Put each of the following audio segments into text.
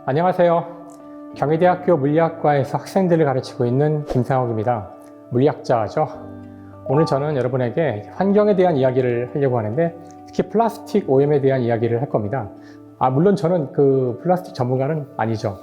안녕하세요. 경희대학교 물리학과에서 학생들을 가르치고 있는 김상욱입니다. 물리학자죠. 오늘 저는 여러분에게 환경에 대한 이야기를 하려고 하는데 특히 플라스틱 오염에 대한 이야기를 할 겁니다. 물론 저는 그 플라스틱 전문가는 아니죠.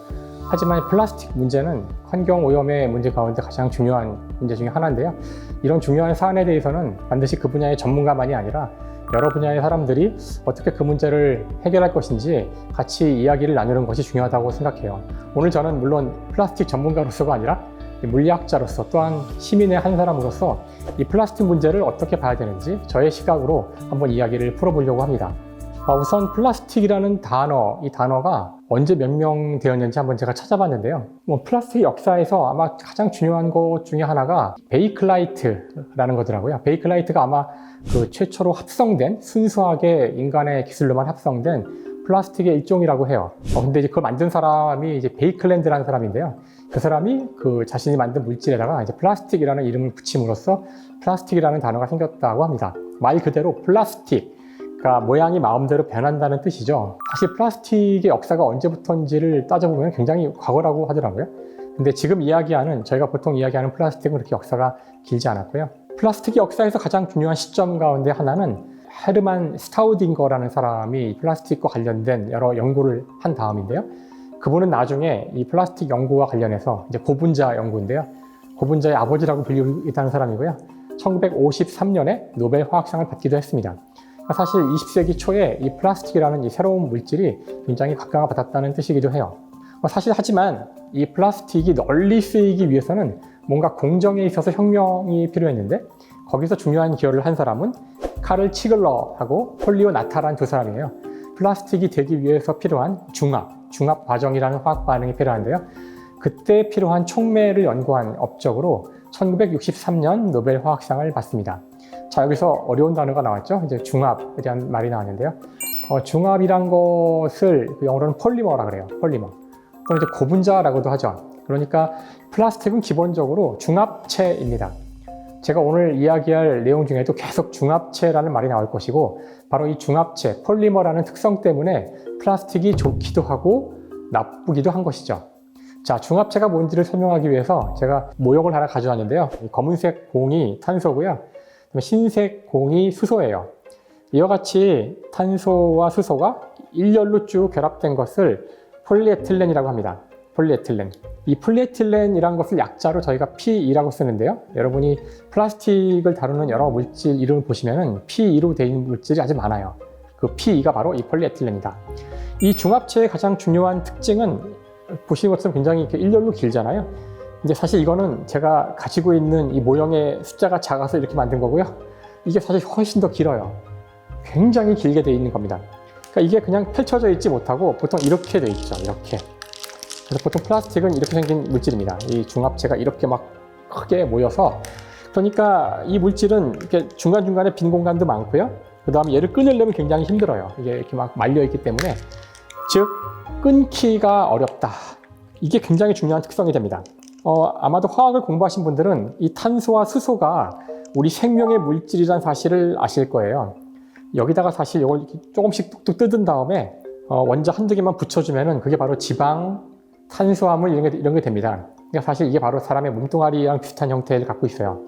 하지만 플라스틱 문제는 환경 오염의 문제 가운데 가장 중요한 문제 중에 하나인데요. 이런 중요한 사안에 대해서는 반드시 그 분야의 전문가만이 아니라 여러 분야의 사람들이 어떻게 그 문제를 해결할 것인지 같이 이야기를 나누는 것이 중요하다고 생각해요. 오늘 저는 물론 플라스틱 전문가로서가 아니라 물리학자로서 또한 시민의 한 사람으로서 이 플라스틱 문제를 어떻게 봐야 되는지 저의 시각으로 한번 이야기를 풀어보려고 합니다. 우선 플라스틱이라는 단어, 이 단어가 언제 명명되었는지 한번 제가 찾아봤는데요. 플라스틱 역사에서 아마 가장 중요한 것 중에 하나가 베이클라이트라는 거더라고요. 베이클라이트가 아마 그 최초로 합성된, 순수하게 인간의 기술로만 합성된 플라스틱의 일종이라고 해요. 근데 이제 그걸 만든 사람이 이제 베이클랜드라는 사람인데요. 그 사람이 그 자신이 만든 물질에다가 이제 플라스틱이라는 이름을 붙임으로써 플라스틱이라는 단어가 생겼다고 합니다. 말 그대로 플라스틱. 그러니까 모양이 마음대로 변한다는 뜻이죠. 사실 플라스틱의 역사가 언제부터인지를 따져보면 굉장히 과거라고 하더라고요. 근데 지금 이야기하는, 저희가 보통 이야기하는 플라스틱은 그렇게 역사가 길지 않았고요. 플라스틱의 역사에서 가장 중요한 시점 가운데 하나는 헤르만 스타우딩거라는 사람이 플라스틱과 관련된 여러 연구를 한 다음인데요. 그분은 나중에 이 플라스틱 연구와 관련해서 이제 고분자 연구인데요. 고분자의 아버지라고 불리고 있다는 사람이고요. 1953년에 노벨 화학상을 받기도 했습니다. 사실 20세기 초에 이 플라스틱이라는 이 새로운 물질이 굉장히 각광을 받았다는 뜻이기도 해요. 사실 하지만 이 플라스틱이 널리 쓰이기 위해서는 뭔가 공정에 있어서 혁명이 필요했는데 거기서 중요한 기여를 한 사람은 카를 치글러하고 폴리오 나타라는 두 사람이에요. 플라스틱이 되기 위해서 필요한 중합 과정이라는 화학 반응이 필요한데요. 그때 필요한 촉매를 연구한 업적으로 1963년 노벨 화학상을 받습니다. 자, 여기서 어려운 단어가 나왔죠. 이제 중합에 대한 말이 나왔는데요. 중합이란 것을 영어로는 폴리머라 그래요. 폴리머. 또는 이제 고분자라고도 하죠. 그러니까 플라스틱은 기본적으로 중합체입니다. 제가 오늘 이야기할 내용 중에도 계속 중합체라는 말이 나올 것이고 바로 이 중합체, 폴리머라는 특성 때문에 플라스틱이 좋기도 하고 나쁘기도 한 것이죠. 자, 중합체가 뭔지를 설명하기 위해서 제가 모형을 하나 가져왔는데요. 검은색 공이 탄소고요. 흰색 공이 수소예요. 이와 같이 탄소와 수소가 일렬로 쭉 결합된 것을 폴리에틸렌이라고 합니다. 폴리에틸렌. 이 폴리에틸렌이라는 것을 약자로 저희가 P2라고 쓰는데요. 여러분이 플라스틱을 다루는 여러 물질 이름을 보시면 P2로 되어 있는 물질이 아주 많아요. 그 P2가 바로 이 폴리에틸렌이다. 이 중합체의 가장 중요한 특징은 보시는 것처럼 굉장히 이렇게 일렬로 길잖아요. 근데 사실 이거는 제가 가지고 있는 이 모형의 숫자가 작아서 이렇게 만든 거고요. 이게 사실 훨씬 더 길어요. 굉장히 길게 되어 있는 겁니다. 그러니까 이게 그냥 펼쳐져 있지 못하고 보통 이렇게 되어 있죠. 이렇게. 그래서 보통 플라스틱은 이렇게 생긴 물질입니다. 이 중합체가 이렇게 막 크게 모여서 그러니까 이 물질은 이렇게 중간중간에 빈 공간도 많고요. 그 다음에 얘를 끊으려면 굉장히 힘들어요. 이게 이렇게 막 말려 있기 때문에 즉 끊기가 어렵다. 이게 굉장히 중요한 특성이 됩니다. 아마도 화학을 공부하신 분들은 이 탄소와 수소가 우리 생명의 물질이라는 사실을 아실 거예요. 여기다가 사실 이걸 조금씩 뚝뚝 뜯은 다음에 원자 한두 개만 붙여주면은 그게 바로 지방, 탄수화물 이런 게 됩니다. 그러니까 사실 이게 바로 사람의 몸뚱아리랑 비슷한 형태를 갖고 있어요.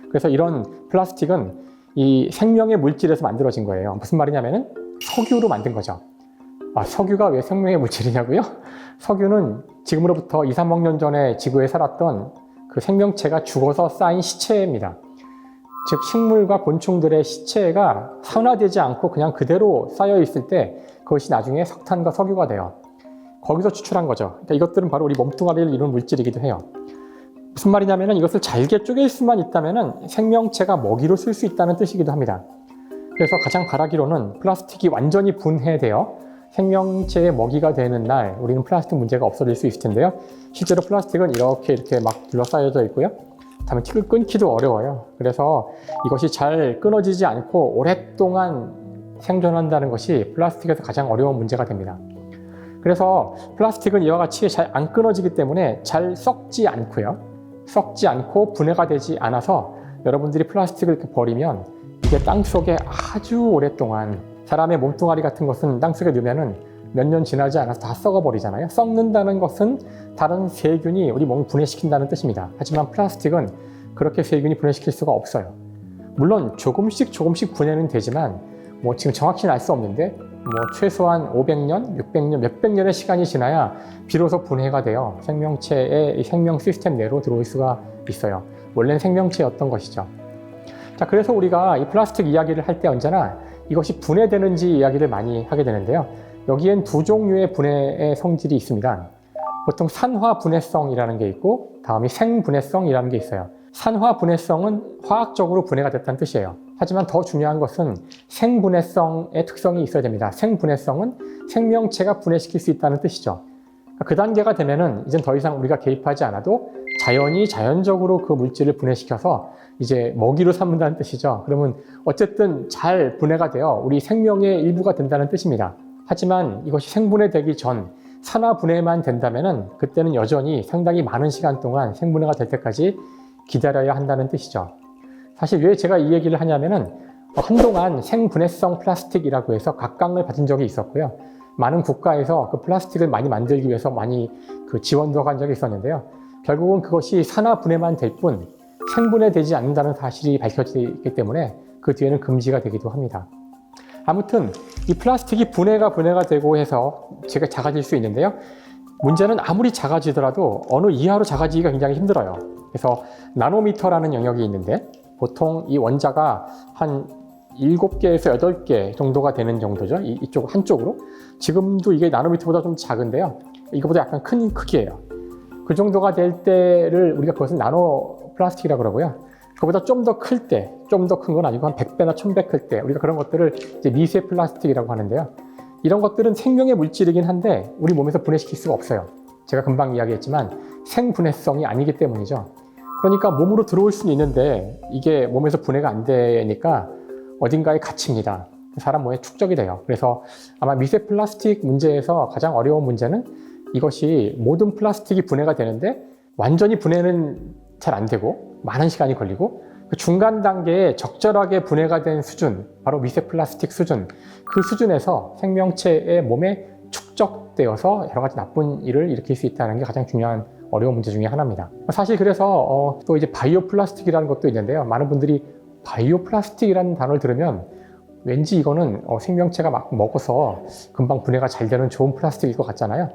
그래서 이런 플라스틱은 이 생명의 물질에서 만들어진 거예요. 무슨 말이냐면은 석유로 만든 거죠. 석유가 왜 생명의 물질이냐고요? 석유는 지금으로부터 2, 3억 년 전에 지구에 살았던 그 생명체가 죽어서 쌓인 시체입니다. 즉 식물과 곤충들의 시체가 산화되지 않고 그냥 그대로 쌓여 있을 때 그것이 나중에 석탄과 석유가 돼요. 거기서 추출한 거죠. 그러니까 이것들은 바로 우리 몸뚱아리를 이루는 물질이기도 해요. 무슨 말이냐면 이것을 잘게 쪼갤 수만 있다면 생명체가 먹이로 쓸 수 있다는 뜻이기도 합니다. 그래서 가장 바라기로는 플라스틱이 완전히 분해되어 생명체의 먹이가 되는 날 우리는 플라스틱 문제가 없어질 수 있을 텐데요. 실제로 플라스틱은 이렇게 막 둘러싸여져 있고요. 다음에 끊기도 어려워요. 그래서 이것이 잘 끊어지지 않고 오랫동안 생존한다는 것이 플라스틱에서 가장 어려운 문제가 됩니다. 그래서 플라스틱은 이와 같이 잘 안 끊어지기 때문에 잘 썩지 않고요. 썩지 않고 분해가 되지 않아서 여러분들이 플라스틱을 이렇게 버리면 이게 땅속에 아주 오랫동안 사람의 몸뚱아리 같은 것은 땅속에 넣으면은 몇 년 지나지 않아서 다 썩어버리잖아요. 썩는다는 것은 다른 세균이 우리 몸을 분해시킨다는 뜻입니다. 하지만 플라스틱은 그렇게 세균이 분해시킬 수가 없어요. 물론 조금씩 분해는 되지만 뭐 지금 정확히는 알 수 없는데 뭐 최소한 500년, 600년, 몇백 년의 시간이 지나야 비로소 분해가 되어 생명체의 생명 시스템 내로 들어올 수가 있어요. 원래는 생명체였던 것이죠. 자, 그래서 우리가 이 플라스틱 이야기를 할 때 언제나 이것이 분해되는지 이야기를 많이 하게 되는데요. 여기엔 두 종류의 분해의 성질이 있습니다. 보통 산화 분해성이라는 게 있고 다음이 생분해성이라는 게 있어요. 산화 분해성은 화학적으로 분해가 됐다는 뜻이에요. 하지만 더 중요한 것은 생분해성의 특성이 있어야 됩니다. 생분해성은 생명체가 분해시킬 수 있다는 뜻이죠. 그 단계가 되면은 이젠 더 이상 우리가 개입하지 않아도 자연이 자연적으로 그 물질을 분해시켜서 이제 먹이로 삼는다는 뜻이죠. 그러면 어쨌든 잘 분해가 되어 우리 생명의 일부가 된다는 뜻입니다. 하지만 이것이 생분해되기 전 산화 분해만 된다면은 그때는 여전히 상당히 많은 시간 동안 생분해가 될 때까지 기다려야 한다는 뜻이죠. 사실 왜 제가 이 얘기를 하냐면은 한동안 생분해성 플라스틱이라고 해서 각광을 받은 적이 있었고요. 많은 국가에서 그 플라스틱을 많이 만들기 위해서 많이 그 지원도 한 적이 있었는데요. 결국은 그것이 산화 분해만 될 뿐 생분해되지 않는다는 사실이 밝혀지기 때문에 그 뒤에는 금지가 되기도 합니다. 아무튼 이 플라스틱이 분해가 되고 해서 제가 작아질 수 있는데요. 문제는 아무리 작아지더라도 어느 이하로 작아지기가 굉장히 힘들어요. 그래서 나노미터라는 영역이 있는데 보통 이 원자가 한 7개에서 8개 정도가 되는 정도죠. 이쪽 한쪽으로. 지금도 이게 나노미터보다 좀 작은데요. 이거보다 약간 큰 크기예요. 그 정도가 될 때를 우리가 그것은 나노 플라스틱이라고 그러고요. 그보다 좀 더 클 때, 좀 더 큰 건 아니고 한 100배나 1000배 클 때 우리가 그런 것들을 이제 미세 플라스틱이라고 하는데요. 이런 것들은 생명의 물질이긴 한데 우리 몸에서 분해시킬 수가 없어요. 제가 금방 이야기했지만 생분해성이 아니기 때문이죠. 그러니까 몸으로 들어올 수는 있는데 이게 몸에서 분해가 안 되니까 어딘가에 갇힙니다. 사람 몸에 축적이 돼요. 그래서 아마 미세 플라스틱 문제에서 가장 어려운 문제는 이것이 모든 플라스틱이 분해가 되는데 완전히 분해는 잘 안 되고 많은 시간이 걸리고 그 중간 단계에 적절하게 분해가 된 수준, 바로 미세 플라스틱 수준, 그 수준에서 생명체의 몸에 축적되어서 여러 가지 나쁜 일을 일으킬 수 있다는 게 가장 중요한 어려운 문제 중에 하나입니다. 사실 그래서 또 이제 바이오 플라스틱이라는 것도 있는데요. 많은 분들이 바이오 플라스틱이라는 단어를 들으면 왠지 이거는 생명체가 막 먹어서 금방 분해가 잘 되는 좋은 플라스틱일 것 같잖아요.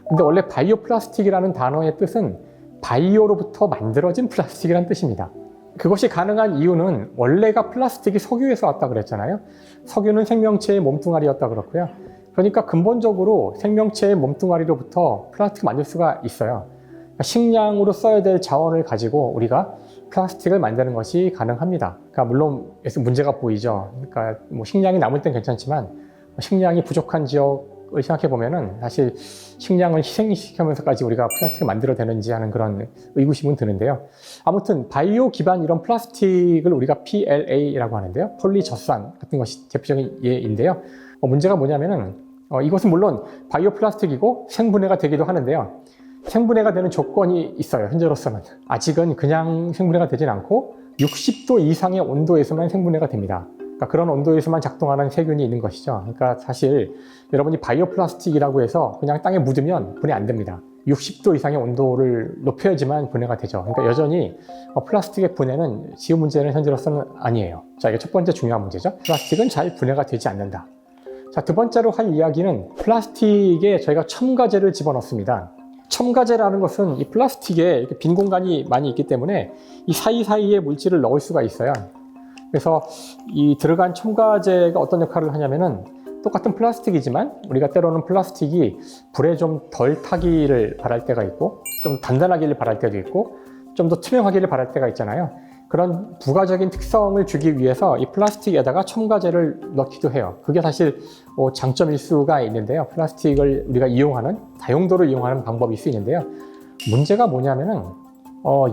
근데 원래 바이오 플라스틱이라는 단어의 뜻은 바이오로부터 만들어진 플라스틱이라는 뜻입니다. 그것이 가능한 이유는 원래가 플라스틱이 석유에서 왔다 그랬잖아요. 석유는 생명체의 몸뚱아리였다 그렇고요. 그러니까 근본적으로 생명체의 몸뚱아리로부터 플라스틱을 만들 수가 있어요. 그러니까 식량으로 써야 될 자원을 가지고 우리가 플라스틱을 만드는 것이 가능합니다. 그러니까 물론 문제가 보이죠. 그러니까 뭐 식량이 남을 땐 괜찮지만 식량이 부족한 지역을 생각해 보면은 사실 식량을 희생시키면서까지 우리가 플라스틱을 만들어야 되는지 하는 그런 의구심은 드는데요. 아무튼 바이오 기반 이런 플라스틱을 우리가 PLA라고 하는데요. 폴리저산 같은 것이 대표적인 예인데요. 문제가 뭐냐면은 이것은 물론 바이오 플라스틱이고 생분해가 되기도 하는데요. 생분해가 되는 조건이 있어요. 현재로서는 아직은 그냥 생분해가 되진 않고 60도 이상의 온도에서만 생분해가 됩니다. 그러니까 그런 온도에서만 작동하는 세균이 있는 것이죠. 그러니까 사실 여러분이 바이오 플라스틱이라고 해서 그냥 땅에 묻으면 분해 안 됩니다. 60도 이상의 온도를 높여야지만 분해가 되죠. 그러니까 여전히 플라스틱의 분해는 쉬운 문제는 현재로서는 아니에요. 자, 이게 첫 번째 중요한 문제죠. 플라스틱은 잘 분해가 되지 않는다. 자, 두 번째로 할 이야기는 플라스틱에 저희가 첨가제를 집어넣습니다. 첨가제라는 것은 이 플라스틱에 이렇게 빈 공간이 많이 있기 때문에 이 사이사이에 물질을 넣을 수가 있어요. 그래서 이 들어간 첨가제가 어떤 역할을 하냐면은 똑같은 플라스틱이지만 우리가 때로는 플라스틱이 불에 좀 덜 타기를 바랄 때가 있고 좀 단단하기를 바랄 때도 있고 좀 더 투명하기를 바랄 때가 있잖아요. 그런 부가적인 특성을 주기 위해서 이 플라스틱에다가 첨가제를 넣기도 해요. 그게 사실 장점일 수가 있는데요. 플라스틱을 우리가 이용하는, 다용도로 이용하는 방법일 수 있는데요. 문제가 뭐냐면은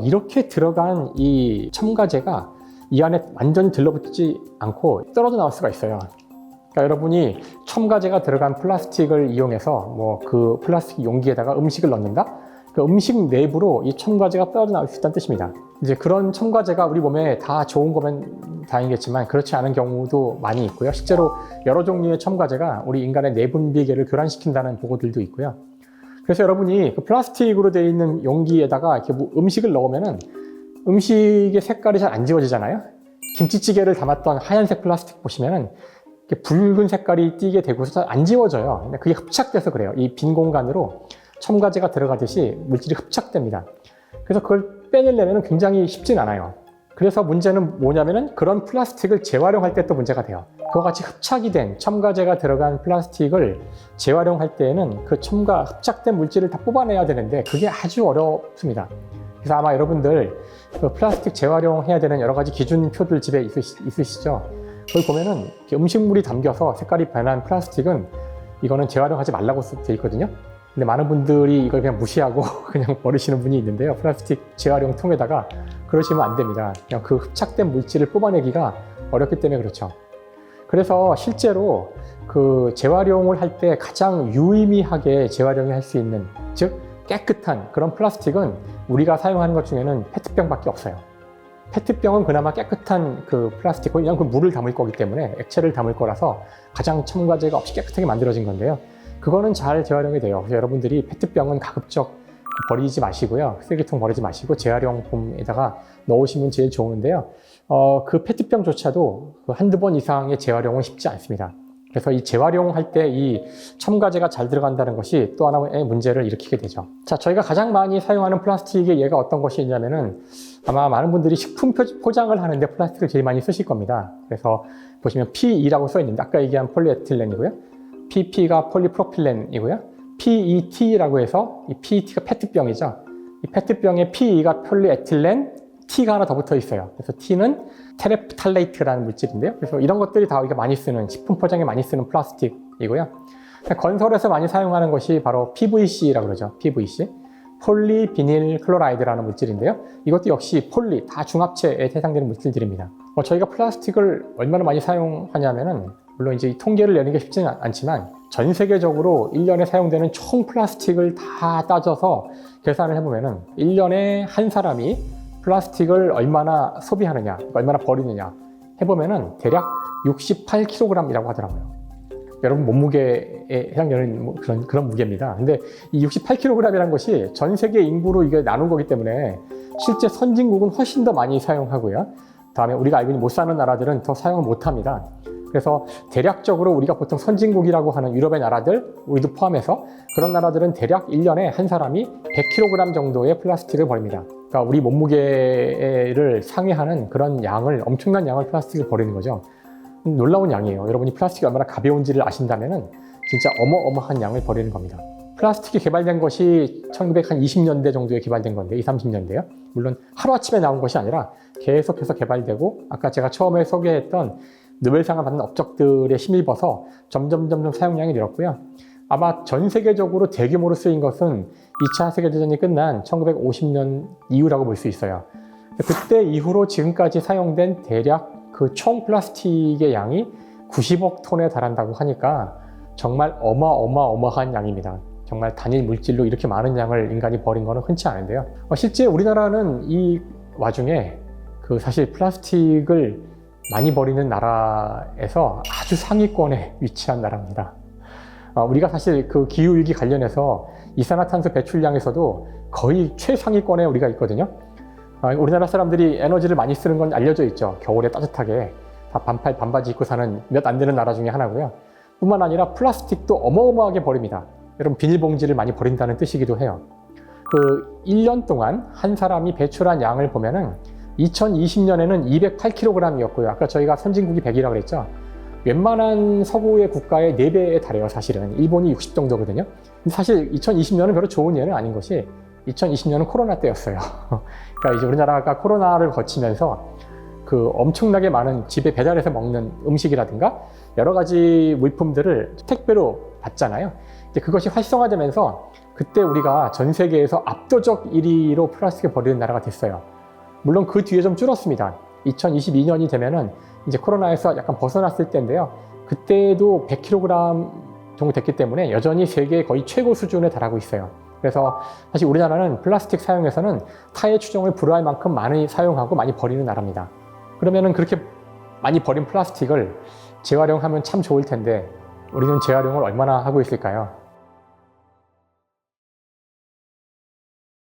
이렇게 들어간 이 첨가제가 이 안에 완전히 들러붙지 않고 떨어져 나올 수가 있어요. 그러니까 여러분이 첨가제가 들어간 플라스틱을 이용해서 그 플라스틱 용기에다가 음식을 넣는다? 그 음식 내부로 이 첨가제가 떨어져 나올 수 있다는 뜻입니다. 이제 그런 첨가제가 우리 몸에 다 좋은 거면 다행이겠지만 그렇지 않은 경우도 많이 있고요. 실제로 여러 종류의 첨가제가 우리 인간의 내분비계를 교란시킨다는 보고들도 있고요. 그래서 여러분이 그 플라스틱으로 되어 있는 용기에다가 이렇게 뭐 음식을 넣으면은 음식의 색깔이 잘 안 지워지잖아요. 김치찌개를 담았던 하얀색 플라스틱 보시면은 이렇게 붉은 색깔이 띄게 되고서 잘 안 지워져요. 근데 그게 흡착돼서 그래요. 이 빈 공간으로 첨가제가 들어가듯이 물질이 흡착됩니다. 그래서 그걸 빼내려면 굉장히 쉽진 않아요. 그래서 문제는 뭐냐면은 그런 플라스틱을 재활용할 때 또 문제가 돼요. 그와 같이 흡착이 된 첨가제가 들어간 플라스틱을 재활용할 때에는 그 흡착된 물질을 다 뽑아내야 되는데 그게 아주 어렵습니다. 그래서 아마 여러분들 그 플라스틱 재활용해야 되는 여러 가지 기준표들 집에 있으시죠? 거기 보면은 음식물이 담겨서 색깔이 변한 플라스틱은 이거는 재활용하지 말라고 되어 있거든요. 근데 많은 분들이 이걸 그냥 무시하고 그냥 버리시는 분이 있는데요. 플라스틱 재활용 통에다가 그러시면 안 됩니다. 그냥 그 흡착된 물질을 뽑아내기가 어렵기 때문에 그렇죠. 그래서 실제로 그 재활용을 할 때 가장 유의미하게 재활용을 할 수 있는, 즉 깨끗한 그런 플라스틱은 우리가 사용하는 것 중에는 페트병밖에 없어요. 페트병은 그나마 깨끗한 그 플라스틱, 왜냐하면 그 물을 담을 거기 때문에 액체를 담을 거라서 가장 첨가제가 없이 깨끗하게 만들어진 건데요. 그거는 잘 재활용이 돼요. 그래서 여러분들이 페트병은 가급적 버리지 마시고요. 쓰레기통 버리지 마시고 재활용품에다가 넣으시면 제일 좋은데요. 그 페트병조차도 한두 번 이상의 재활용은 쉽지 않습니다. 그래서 이 재활용할 때 이 첨가제가 잘 들어간다는 것이 또 하나의 문제를 일으키게 되죠. 자, 저희가 가장 많이 사용하는 플라스틱의 예가 어떤 것이 있냐면은 아마 많은 분들이 식품 포장을 하는데 플라스틱을 제일 많이 쓰실 겁니다. 그래서 보시면 PE라고 써 있는데 아까 얘기한 폴리에틸렌이고요. PP가 폴리프로필렌이고요. PET라고 해서 이 PET가 페트병이죠. 이 페트병에 PE가 폴리에틸렌, T가 하나 더 붙어 있어요. 그래서 T는 테레프탈레이트라는 물질인데요. 그래서 이런 것들이 다 우리가 많이 쓰는, 식품 포장에 많이 쓰는 플라스틱이고요. 건설에서 많이 사용하는 것이 바로 PVC라고 그러죠. PVC. 폴리비닐 클로라이드라는 물질인데요. 이것도 역시 폴리, 다 중합체에 해당되는 물질들입니다. 저희가 플라스틱을 얼마나 많이 사용하냐면은, 물론 이제 이 통계를 내는 게 쉽지는 않지만, 전 세계적으로 1년에 사용되는 총 플라스틱을 다 따져서 계산을 해보면은, 1년에 한 사람이 플라스틱을 얼마나 소비하느냐, 얼마나 버리느냐 해보면은 대략 68kg이라고 하더라고요. 여러분 몸무게에 해당되는 그런 무게입니다. 근데 이 68kg이라는 것이 전 세계 인구로 이게 나눈 거기 때문에 실제 선진국은 훨씬 더 많이 사용하고요. 다음에 우리가 알고 있는 못 사는 나라들은 더 사용을 못 합니다. 그래서 대략적으로 우리가 보통 선진국이라고 하는 유럽의 나라들, 우리도 포함해서 그런 나라들은 대략 1년에 한 사람이 100kg 정도의 플라스틱을 버립니다. 그러니까 우리 몸무게를 상회하는 그런 양을, 엄청난 양을 플라스틱을 버리는 거죠. 놀라운 양이에요. 여러분이 플라스틱이 얼마나 가벼운지를 아신다면은 진짜 어마어마한 양을 버리는 겁니다. 플라스틱이 개발된 것이 1920년대 정도에 개발된 건데, 30년대요. 물론 하루아침에 나온 것이 아니라 계속해서 개발되고, 아까 제가 처음에 소개했던 노벨상을 받는 업적들에 힘입어서 점점 사용량이 늘었고요. 아마 전 세계적으로 대규모로 쓰인 것은 2차 세계대전이 끝난 1950년 이후라고 볼 수 있어요. 그때 이후로 지금까지 사용된 대략 그 총 플라스틱의 양이 90억 톤에 달한다고 하니까 정말 어마어마한 양입니다. 정말 단일 물질로 이렇게 많은 양을 인간이 버린 거는 흔치 않은데요. 실제 우리나라는 이 와중에 그 사실 플라스틱을 많이 버리는 나라에서 아주 상위권에 위치한 나라입니다. 우리가 사실 그 기후위기 관련해서 이산화탄소 배출량에서도 거의 최상위권에 우리가 있거든요. 우리나라 사람들이 에너지를 많이 쓰는 건 알려져 있죠. 겨울에 따뜻하게 다 반팔 반바지 입고 사는 몇 안 되는 나라 중에 하나고요. 뿐만 아니라 플라스틱도 어마어마하게 버립니다. 여러분 비닐봉지를 많이 버린다는 뜻이기도 해요. 그 1년 동안 한 사람이 배출한 양을 보면은 2020년에는 208kg이었고요. 아까 저희가 선진국이 100이라고 그랬죠. 웬만한 서구의 국가의 4배에 달해요, 사실은. 일본이 60 정도거든요. 근데 사실 2020년은 별로 좋은 예는 아닌 것이 2020년은 코로나 때였어요. 그러니까 이제 우리나라가 코로나를 거치면서 그 엄청나게 많은 집에 배달해서 먹는 음식이라든가 여러 가지 물품들을 택배로 받잖아요. 이제 그것이 활성화되면서 그때 우리가 전 세계에서 압도적 1위로 플라스틱을 버리는 나라가 됐어요. 물론 그 뒤에 좀 줄었습니다. 2022년이 되면은 이제 코로나에서 약간 벗어났을 때인데요. 그때도 100kg 정도 됐기 때문에 여전히 세계 거의 최고 수준에 달하고 있어요. 그래서 사실 우리나라는 플라스틱 사용에서는 타의 추종을 불허할 만큼 많이 사용하고 많이 버리는 나라입니다. 그러면은 그렇게 많이 버린 플라스틱을 재활용하면 참 좋을 텐데 우리는 재활용을 얼마나 하고 있을까요?